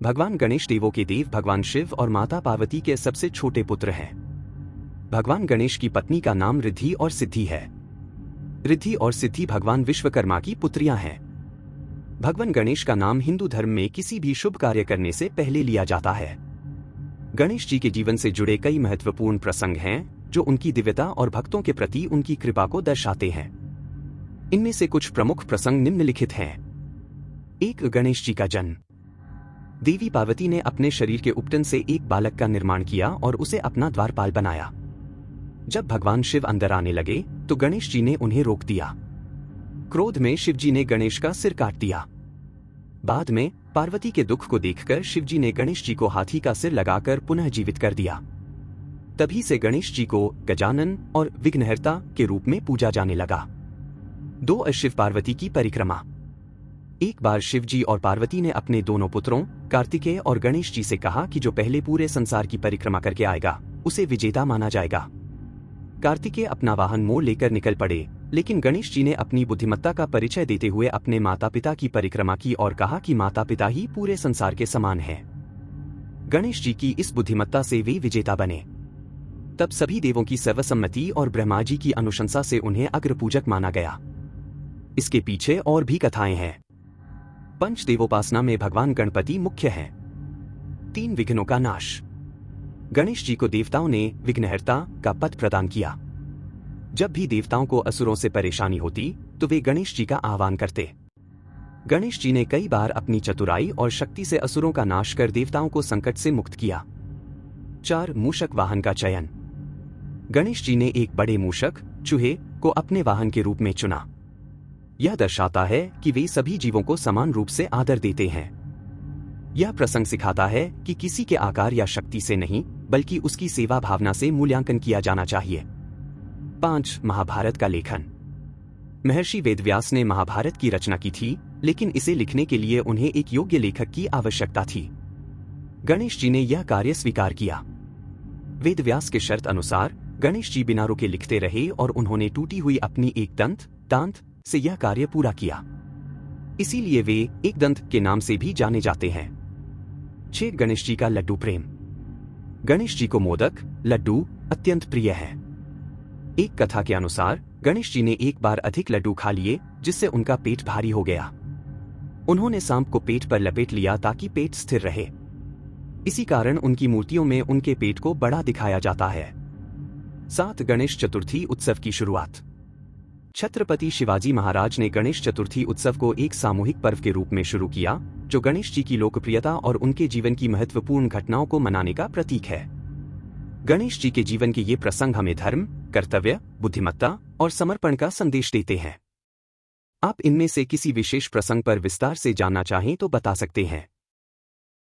भगवान गणेश देवों के देव भगवान शिव और माता पार्वती के सबसे छोटे पुत्र हैं। भगवान गणेश की पत्नी का नाम रिद्धि और सिद्धि है। रिद्धि और सिद्धि भगवान विश्वकर्मा की पुत्रियां हैं। भगवान गणेश का नाम हिंदू धर्म में किसी भी शुभ कार्य करने से पहले लिया जाता है। गणेश जी के जीवन से जुड़े कई महत्वपूर्ण प्रसंग हैं जो उनकी दिव्यता और भक्तों के प्रति उनकी कृपा को दर्शाते हैं। इनमें से कुछ प्रमुख प्रसंग निम्नलिखित हैं। 1. गणेश जी का जन्म। देवी पार्वती ने अपने शरीर के उपटन से एक बालक का निर्माण किया और उसे अपना द्वारपाल बनाया। जब भगवान शिव अंदर आने लगे तो गणेश जी ने उन्हें रोक दिया। क्रोध में शिव जी ने गणेश का सिर काट दिया। बाद में पार्वती के दुख को देखकर शिव जी ने गणेश जी को हाथी का सिर लगाकर पुनः जीवित कर दिया। तभी से गणेश जी को गजानन और विघ्नहर्ता के रूप में पूजा जाने लगा। 2. शिव पार्वती की परिक्रमा। एक बार शिव जी और पार्वती ने अपने दोनों पुत्रों कार्तिकेय और गणेश जी से कहा कि जो पहले पूरे संसार की परिक्रमा करके आएगा उसे विजेता माना जाएगा। कार्तिकेय अपना वाहन मोड़ लेकर निकल पड़े, लेकिन गणेश जी ने अपनी बुद्धिमत्ता का परिचय देते हुए अपने माता पिता की परिक्रमा की और कहा कि माता पिता ही पूरे संसार के समान हैं। गणेश जी की इस बुद्धिमत्ता से वे विजेता बने। तब सभी देवों की सर्वसम्मति और ब्रह्मा जी की अनुशंसा से उन्हें अग्रपूजक माना गया। इसके पीछे और भी कथाएं हैं। पंचदेवोपासना में भगवान गणपति मुख्य हैं। 3. विघ्नों का नाश। गणेश जी को देवताओं ने विघ्नहर्ता का पद प्रदान किया। जब भी देवताओं को असुरों से परेशानी होती तो वे गणेश जी का आह्वान करते। गणेश जी ने कई बार अपनी चतुराई और शक्ति से असुरों का नाश कर देवताओं को संकट से मुक्त किया। 4. मूषक वाहन का चयन। गणेश जी ने एक बड़े मूषक चूहे को अपने वाहन के रूप में चुना। यह दर्शाता है कि वे सभी जीवों को समान रूप से आदर देते हैं। यह प्रसंग सिखाता है कि किसी के आकार या शक्ति से नहीं बल्कि उसकी सेवा भावना से मूल्यांकन किया जाना चाहिए। 5. महाभारत का लेखन। महर्षि वेदव्यास ने महाभारत की रचना की थी, लेकिन इसे लिखने के लिए उन्हें एक योग्य लेखक की आवश्यकता थी। गणेश जी ने यह कार्य स्वीकार किया। वेदव्यास के शर्त अनुसार गणेश जी बिना रुके लिखते रहे और उन्होंने टूटी हुई अपनी एक दांत से यह कार्य पूरा किया। इसीलिए वे एक दंत के नाम से भी जाने जाते हैं। 6. गणेश जी का लड्डू प्रेम। गणेश जी को मोदक लड्डू अत्यंत प्रिय है। एक कथा के अनुसार गणेश जी ने एक बार अधिक लड्डू खा लिए जिससे उनका पेट भारी हो गया। उन्होंने सांप को पेट पर लपेट लिया ताकि पेट स्थिर रहे। इसी कारण उनकी मूर्तियों में उनके पेट को बड़ा दिखाया जाता है। 7. गणेश चतुर्थी उत्सव की शुरुआत। छत्रपति शिवाजी महाराज ने गणेश चतुर्थी उत्सव को एक सामूहिक पर्व के रूप में शुरू किया, जो गणेश जी की लोकप्रियता और उनके जीवन की महत्वपूर्ण घटनाओं को मनाने का प्रतीक है। गणेश जी के जीवन के ये प्रसंग हमें धर्म, कर्तव्य, बुद्धिमत्ता और समर्पण का संदेश देते हैं। आप इनमें से किसी विशेष प्रसंग पर विस्तार से जानना चाहें तो बता सकते हैं।